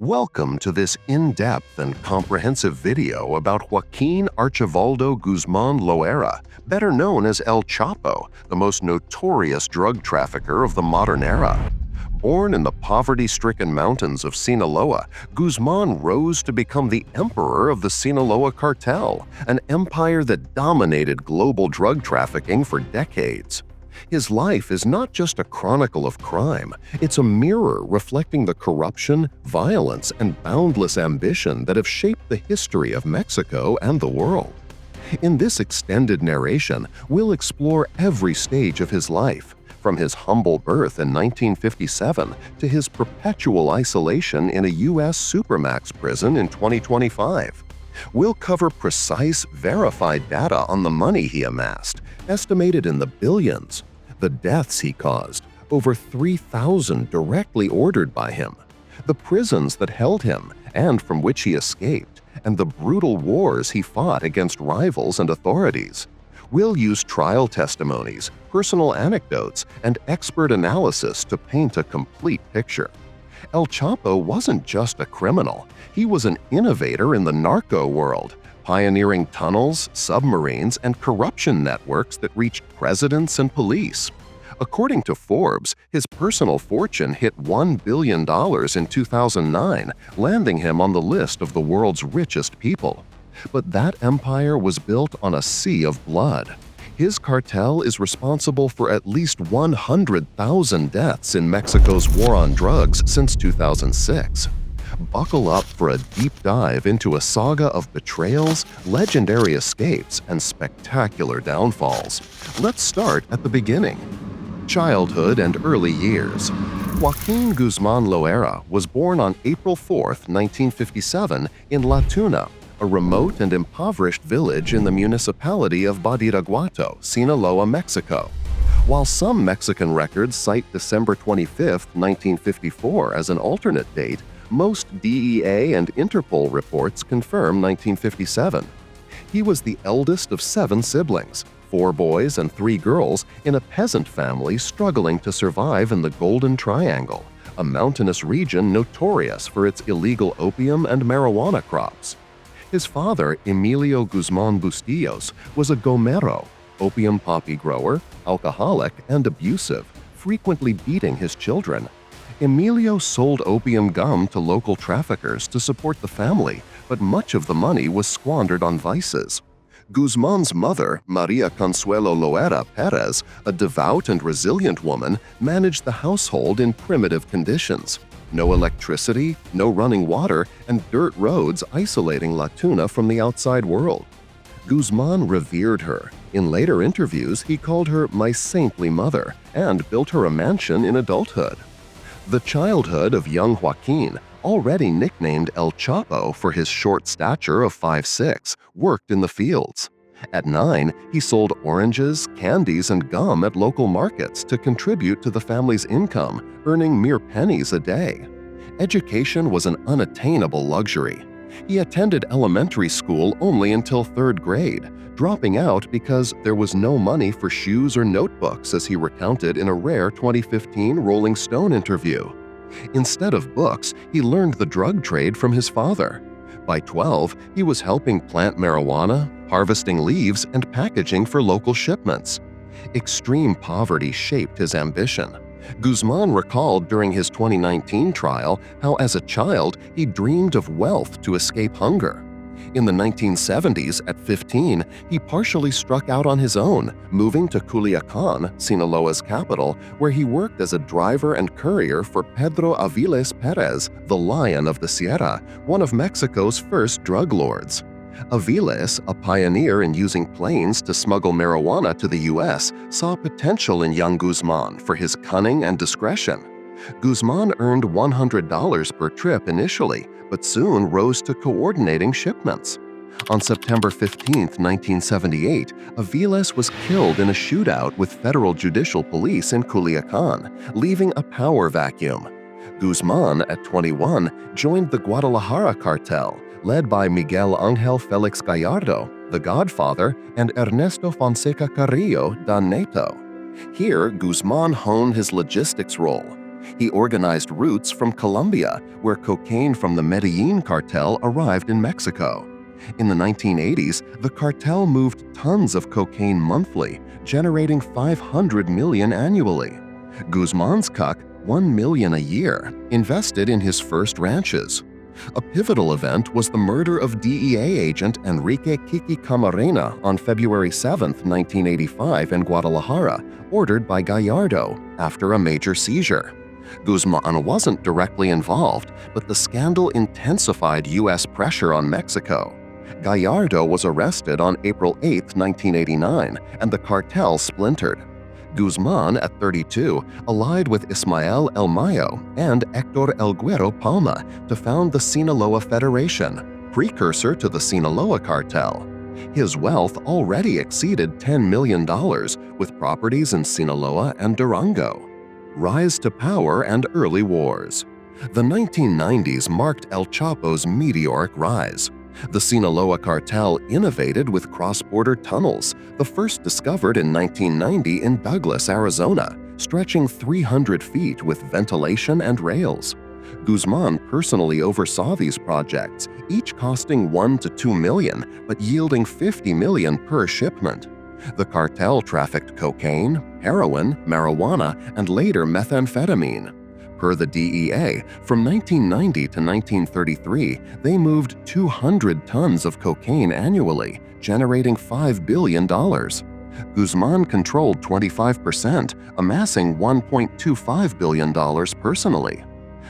Welcome to this in-depth and comprehensive video about Joaquín Archibaldo Guzmán Loera, better known as El Chapo, the most notorious drug trafficker of the modern era. Born in the poverty-stricken mountains of Sinaloa, Guzmán rose to become the emperor of the Sinaloa Cartel, an empire that dominated global drug trafficking for decades. His life is not just a chronicle of crime, it's a mirror reflecting the corruption, violence, and boundless ambition that have shaped the history of Mexico and the world. In this extended narration, we'll explore every stage of his life, from his humble birth in 1957 to his perpetual isolation in a U.S. supermax prison in 2025. We'll cover precise, verified data on the money he amassed, estimated in the billions, the deaths he caused, over 3,000 directly ordered by him, the prisons that held him and from which he escaped, and the brutal wars he fought against rivals and authorities. We'll use trial testimonies, personal anecdotes, and expert analysis to paint a complete picture. El Chapo wasn't just a criminal, he was an innovator in the narco world, pioneering tunnels, submarines, and corruption networks that reached presidents and police. According to Forbes, his personal fortune hit $1 billion in 2009, landing him on the list of the world's richest people. But that empire was built on a sea of blood. His cartel is responsible for at least 100,000 deaths in Mexico's war on drugs since 2006. Buckle up for a deep dive into a saga of betrayals, legendary escapes, and spectacular downfalls. Let's start at the beginning. Childhood and early years. Joaquín Guzmán Loera was born on April 4, 1957, in La Tuna, a remote and impoverished village in the municipality of Badiraguato, Sinaloa, Mexico. While some Mexican records cite December 25, 1954 as an alternate date, most DEA and Interpol reports confirm 1957. He was the eldest of 7 siblings, 4 boys and 3 girls, in a peasant family struggling to survive in the Golden Triangle, a mountainous region notorious for its illegal opium and marijuana crops. His father, Emilio Guzmán Bustillos, was a gomero, opium poppy grower, alcoholic, and abusive, frequently beating his children. Emilio sold opium gum to local traffickers to support the family, but much of the money was squandered on vices. Guzmán's mother, Maria Consuelo Loera Perez, a devout and resilient woman, managed the household in primitive conditions. No electricity, no running water, and dirt roads isolating La Tuna from the outside world. Guzmán revered her. In later interviews, he called her "my saintly mother" and built her a mansion in adulthood. The childhood of young Joaquín, already nicknamed El Chapo for his short stature of 5'6", worked in the fields. At 9, he sold oranges, candies, and gum at local markets to contribute to the family's income, earning mere pennies a day. Education was an unattainable luxury. He attended elementary school only until 3rd grade, dropping out because there was no money for shoes or notebooks, as he recounted in a rare 2015 Rolling Stone interview. Instead of books, he learned the drug trade from his father. By 12, he was helping plant marijuana, harvesting leaves, and packaging for local shipments. Extreme poverty shaped his ambition. Guzmán recalled during his 2019 trial how as a child he dreamed of wealth to escape hunger. In the 1970s, at 15, he partially struck out on his own, moving to Culiacán, Sinaloa's capital, where he worked as a driver and courier for Pedro Aviles Perez, the Lion of the Sierra, one of Mexico's first drug lords. Aviles, a pioneer in using planes to smuggle marijuana to the U.S., saw potential in young Guzmán for his cunning and discretion. Guzmán earned $100 per trip initially, but soon rose to coordinating shipments. On September 15, 1978, Aviles was killed in a shootout with federal judicial police in Culiacán, leaving a power vacuum. Guzmán, at 21, joined the Guadalajara Cartel, led by Miguel Ángel Félix Gallardo, the Godfather, and Ernesto Fonseca Carrillo da Neto. Here, Guzmán honed his logistics role. He organized routes from Colombia, where cocaine from the Medellin cartel arrived in Mexico. In the 1980s, the cartel moved tons of cocaine monthly, generating $500 million annually. Guzman's cuck, $1 million a year, invested in his first ranches. A pivotal event was the murder of DEA agent Enrique Kiki Camarena on February 7, 1985 in Guadalajara, ordered by Gallardo after a major seizure. Guzman wasn't directly involved, but the scandal intensified U.S. pressure on Mexico. Gallardo was arrested on April 8, 1989, and the cartel splintered. Guzman, at 32, allied with Ismael El Mayo and Hector El Güero Palma to found the Sinaloa Federation, precursor to the Sinaloa Cartel. His wealth already exceeded $10 million, with properties in Sinaloa and Durango. Rise to power and early wars. The 1990s marked El Chapo's meteoric rise. The Sinaloa Cartel innovated with cross-border tunnels, the first discovered in 1990 in Douglas, Arizona, stretching 300 feet with ventilation and rails. Guzman personally oversaw these projects, each costing $1 to $2 million, but yielding $50 million per shipment. The cartel trafficked cocaine, heroin, marijuana, and later methamphetamine. Per the DEA, from 1990 to 1933, they moved 200 tons of cocaine annually, generating $5 billion. Guzman controlled 25%, amassing $1.25 billion personally.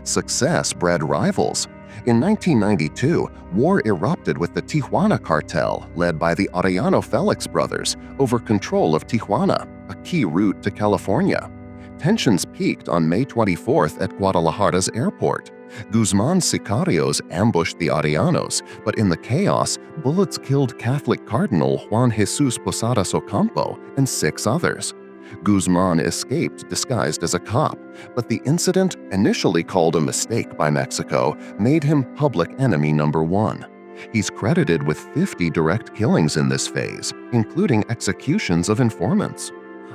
Success bred rivals. In 1992, war erupted with the Tijuana cartel, led by the Arellano Felix brothers, over control of Tijuana, a key route to California. Tensions peaked on May 24 at Guadalajara's airport. Guzman's sicarios ambushed the Arellanos, but in the chaos, bullets killed Catholic Cardinal Juan Jesus Posadas Ocampo and 6 others. Guzman escaped disguised as a cop, but the incident, initially called a mistake by Mexico, made him public enemy number 1. He's credited with 50 direct killings in this phase, including executions of informants.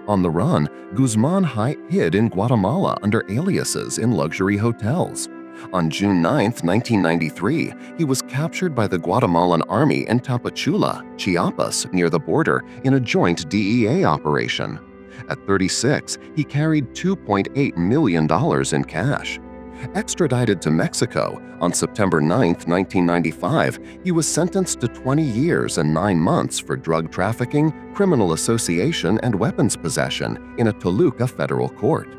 On the run, Guzman hid in Guatemala under aliases in luxury hotels. On June 9, 1993, he was captured by the Guatemalan army in Tapachula, Chiapas, near the border, in a joint DEA operation. At 36, he carried $2.8 million in cash. Extradited to Mexico, on September 9, 1995, he was sentenced to 20 years and 9 months for drug trafficking, criminal association, and weapons possession in a Toluca federal court.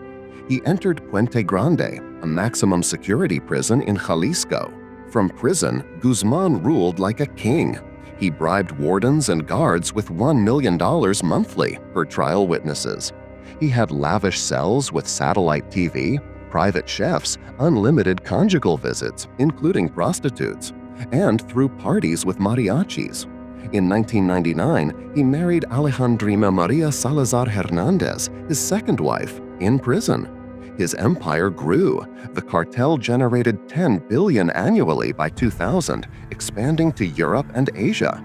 He entered Puente Grande, a maximum security prison in Jalisco. From prison, Guzman ruled like a king. He bribed wardens and guards with $1 million monthly, per trial witnesses. He had lavish cells with satellite TV, private chefs, unlimited conjugal visits, including prostitutes, and threw parties with mariachis. In 1999, he married Alejandrina Maria Salazar Hernandez, his second wife, in prison. His empire grew. The cartel generated $10 billion annually by 2000, expanding to Europe and Asia.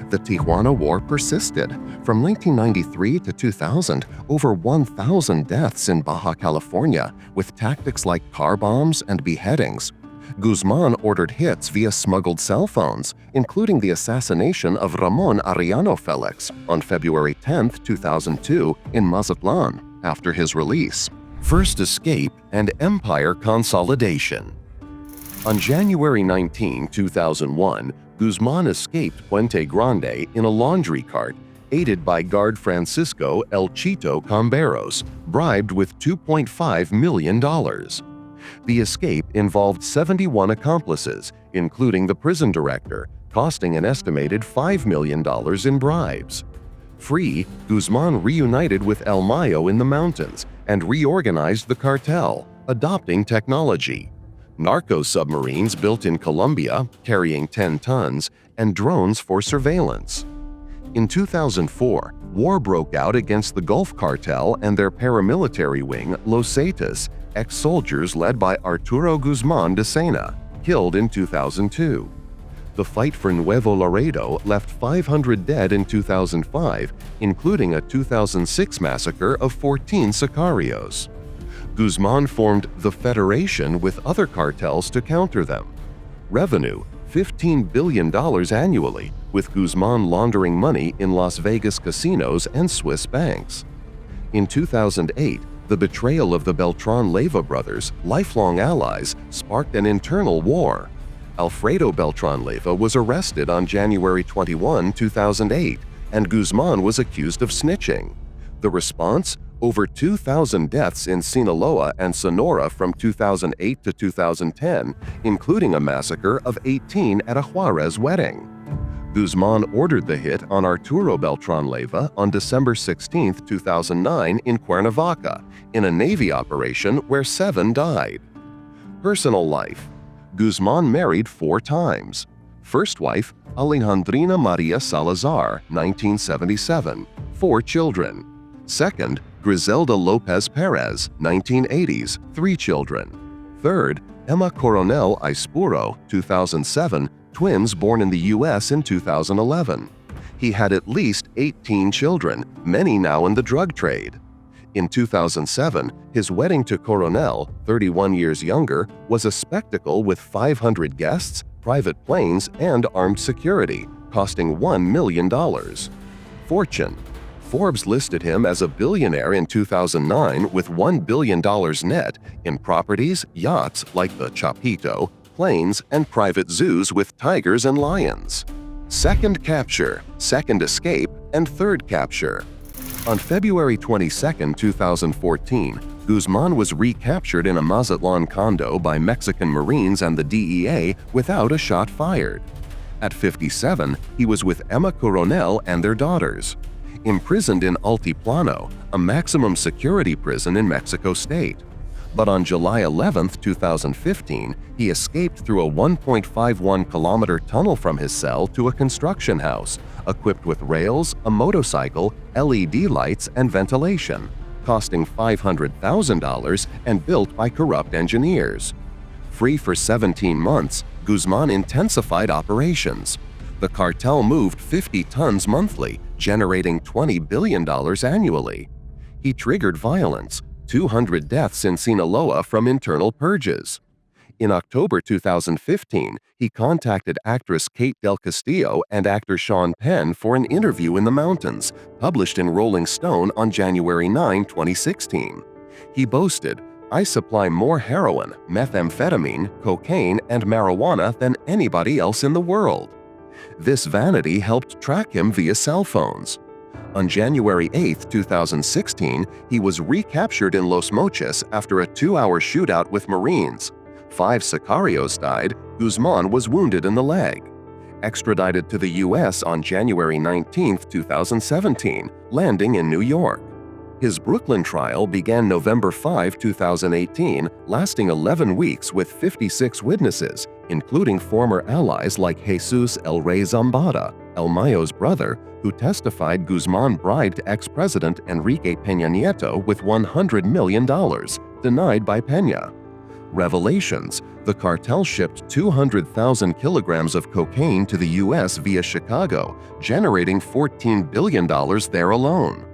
The Tijuana War persisted. From 1993 to 2000, over 1,000 deaths in Baja California, with tactics like car bombs and beheadings. Guzman ordered hits via smuggled cell phones, including the assassination of Ramon Arellano Felix on February 10, 2002, in Mazatlan, after his release. First escape and empire consolidation. On January 19, 2001, Guzman escaped Puente Grande in a laundry cart, aided by guard Francisco El Chito Camberos, bribed with $2.5 million. The escape involved 71 accomplices, including the prison director, costing an estimated $5 million in bribes. Free, Guzman reunited with El Mayo in the mountains and reorganized the cartel, adopting technology. Narco submarines built in Colombia, carrying 10 tons, and drones for surveillance. In 2004, war broke out against the Gulf Cartel and their paramilitary wing, Los Zetas, ex-soldiers led by Arturo Guzmán de Sena, killed in 2002. The fight for Nuevo Laredo left 500 dead in 2005, including a 2006 massacre of 14 sicarios. Guzmán formed the Federation with other cartels to counter them. Revenue: $15 billion annually, with Guzmán laundering money in Las Vegas casinos and Swiss banks. In 2008, the betrayal of the Beltran-Leyva brothers, lifelong allies, sparked an internal war. Alfredo Beltran-Leyva was arrested on January 21, 2008, and Guzmán was accused of snitching. The response? Over 2,000 deaths in Sinaloa and Sonora from 2008 to 2010, including a massacre of 18 at a Juarez wedding. Guzmán ordered the hit on Arturo Beltran-Leyva on December 16, 2009 in Cuernavaca, in a Navy operation where 7 died. Personal life: Guzmán married 4 times. First wife, Alejandrina Maria Salazar, 1977, 4 children. Second, Griselda Lopez Perez, 1980s, 3 children. Third, Emma Coronel Aispuro, 2007, twins born in the U.S. in 2011. He had at least 18 children, many now in the drug trade. In 2007, his wedding to Coronel, 31 years younger, was a spectacle with 500 guests, private planes, and armed security, costing $1 million. Fortune: Forbes listed him as a billionaire in 2009 with $1 billion net in properties, yachts like the Chapito, planes, and private zoos with tigers and lions. Second capture, second escape, and third capture. On February 22, 2014, Guzmán was recaptured in a Mazatlan condo by Mexican Marines and the DEA without a shot fired. At 57, he was with Emma Coronel and their daughters. Imprisoned in Altiplano, a maximum security prison in Mexico State. But on July 11, 2015, he escaped through a 1.51-kilometer tunnel from his cell to a construction house, equipped with rails, a motorcycle, LED lights, and ventilation, costing $500,000 and built by corrupt engineers. Free for 17 months, Guzmán intensified operations. The cartel moved 50 tons monthly, generating $20 billion annually. He triggered violence, 200 deaths in Sinaloa from internal purges. In October 2015, he contacted actress Kate Del Castillo and actor Sean Penn for an interview in the mountains, published in Rolling Stone on January 9, 2016. He boasted, "I supply more heroin, methamphetamine, cocaine, and marijuana than anybody else in the world." This vanity helped track him via cell phones. On January 8, 2016, he was recaptured in Los Mochis after a 2-hour shootout with Marines. 5 sicarios died. Guzmán was wounded in the leg. Extradited to the U.S. on January 19, 2017, landing in New York. His Brooklyn trial began November 5, 2018, lasting 11 weeks with 56 witnesses, including former allies like Jesus El Rey Zambada, El Mayo's brother, who testified Guzmán bribed ex-president Enrique Peña Nieto with $100 million, denied by Peña. Revelations: the cartel shipped 200,000 kilograms of cocaine to the U.S. via Chicago, generating $14 billion there alone.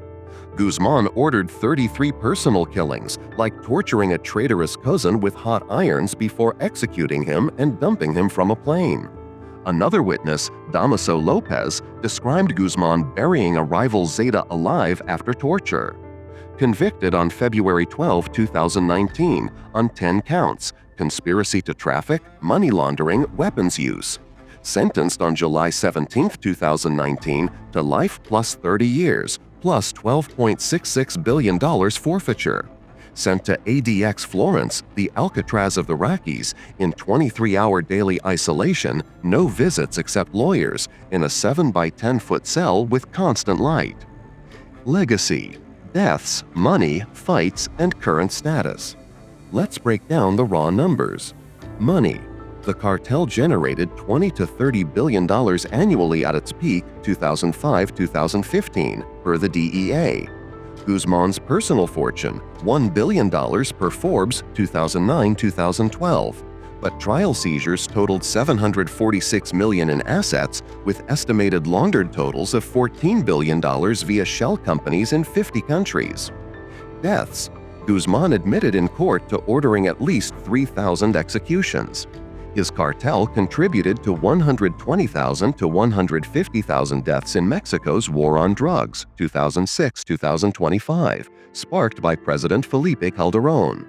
Guzmán ordered 33 personal killings, like torturing a traitorous cousin with hot irons before executing him and dumping him from a plane. Another witness, Damaso Lopez, described Guzmán burying a rival Zeta alive after torture. Convicted on February 12, 2019, on 10 counts: conspiracy to traffic, money laundering, weapons use. Sentenced on July 17, 2019, to life plus 30 years, plus $12.66 billion forfeiture. Sent to ADX Florence, the Alcatraz of the Rockies, in 23-hour daily isolation, no visits except lawyers, in a 7-by-10-foot cell with constant light. Legacy: deaths, money, fights, and current status. Let's break down the raw numbers. Money: the cartel generated $20 to $30 billion annually at its peak 2005-2015, per the DEA. Guzmán's personal fortune, $1 billion per Forbes 2009-2012, but trial seizures totaled $746 million in assets, with estimated laundered totals of $14 billion via shell companies in 50 countries. Deaths: Guzmán admitted in court to ordering at least 3,000 executions. His cartel contributed to 120,000 to 150,000 deaths in Mexico's war on drugs, 2006-2025, sparked by President Felipe Calderón.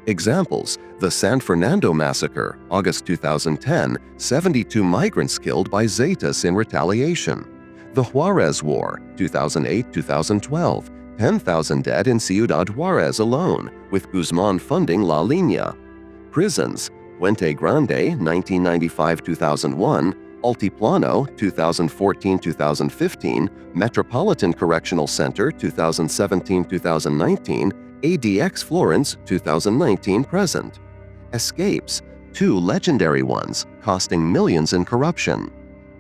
Examples: the San Fernando Massacre, August 2010, 72 migrants killed by Zetas in retaliation. The Juarez War, 2008-2012, 10,000 dead in Ciudad Juarez alone, with Guzmán funding La Línea. Prisons: Puente Grande, 1995-2001, Altiplano, 2014-2015, Metropolitan Correctional Center, 2017-2019, ADX Florence, 2019-present. Escapes: 2 legendary ones, costing millions in corruption.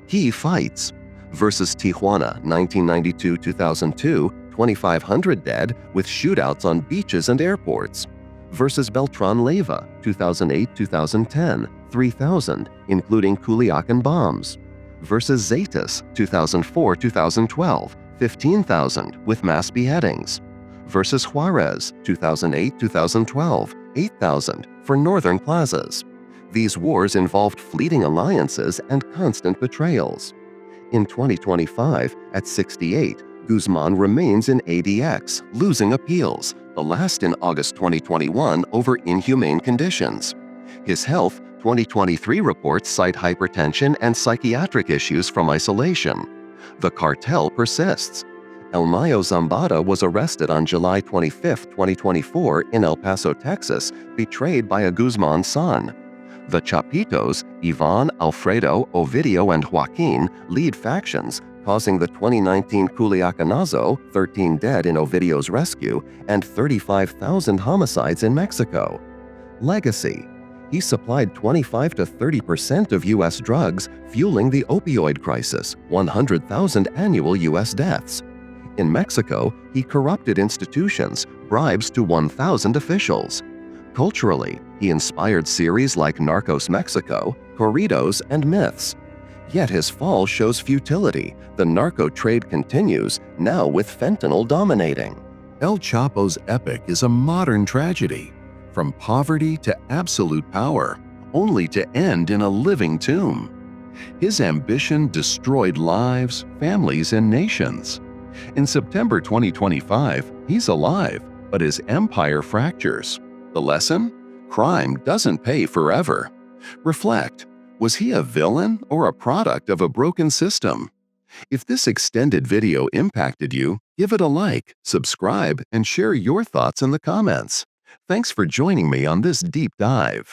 Key fights: versus Tijuana, 1992-2002, 2,500 dead with shootouts on beaches and airports. Versus Beltran Leyva, 2008-2010, 3,000, including Culiacan bombs. Versus Zetas, 2004-2012, 15,000 with mass beheadings. Versus Juarez, 2008-2012, 8,000 for northern plazas. These wars involved fleeting alliances and constant betrayals. In 2025, at 68, Guzmán remains in ADX, losing appeals, the last in August 2021 over inhumane conditions. His health, 2023 reports cite hypertension and psychiatric issues from isolation. The cartel persists. El Mayo Zambada was arrested on July 25, 2024 in El Paso, Texas, betrayed by a Guzmán son. The Chapitos, Ivan, Alfredo, Ovidio, and Joaquín lead factions, causing the 2019 Culiacanazo, 13 dead in Ovidio's rescue, and 35,000 homicides in Mexico. Legacy: he supplied 25 to 30% of U.S. drugs, fueling the opioid crisis, 100,000 annual U.S. deaths. In Mexico, he corrupted institutions, bribes to 1,000 officials. Culturally, he inspired series like Narcos Mexico, Corridos, and Myths. Yet his fall shows futility. The narco trade continues, now with fentanyl dominating. El Chapo's epic is a modern tragedy, from poverty to absolute power, only to end in a living tomb. His ambition destroyed lives, families, and nations. In September 2025, he's alive, but his empire fractures. The lesson? Crime doesn't pay forever. Reflect. Was he a villain or a product of a broken system? If this extended video impacted you, give it a like, subscribe, and share your thoughts in the comments. Thanks for joining me on this deep dive.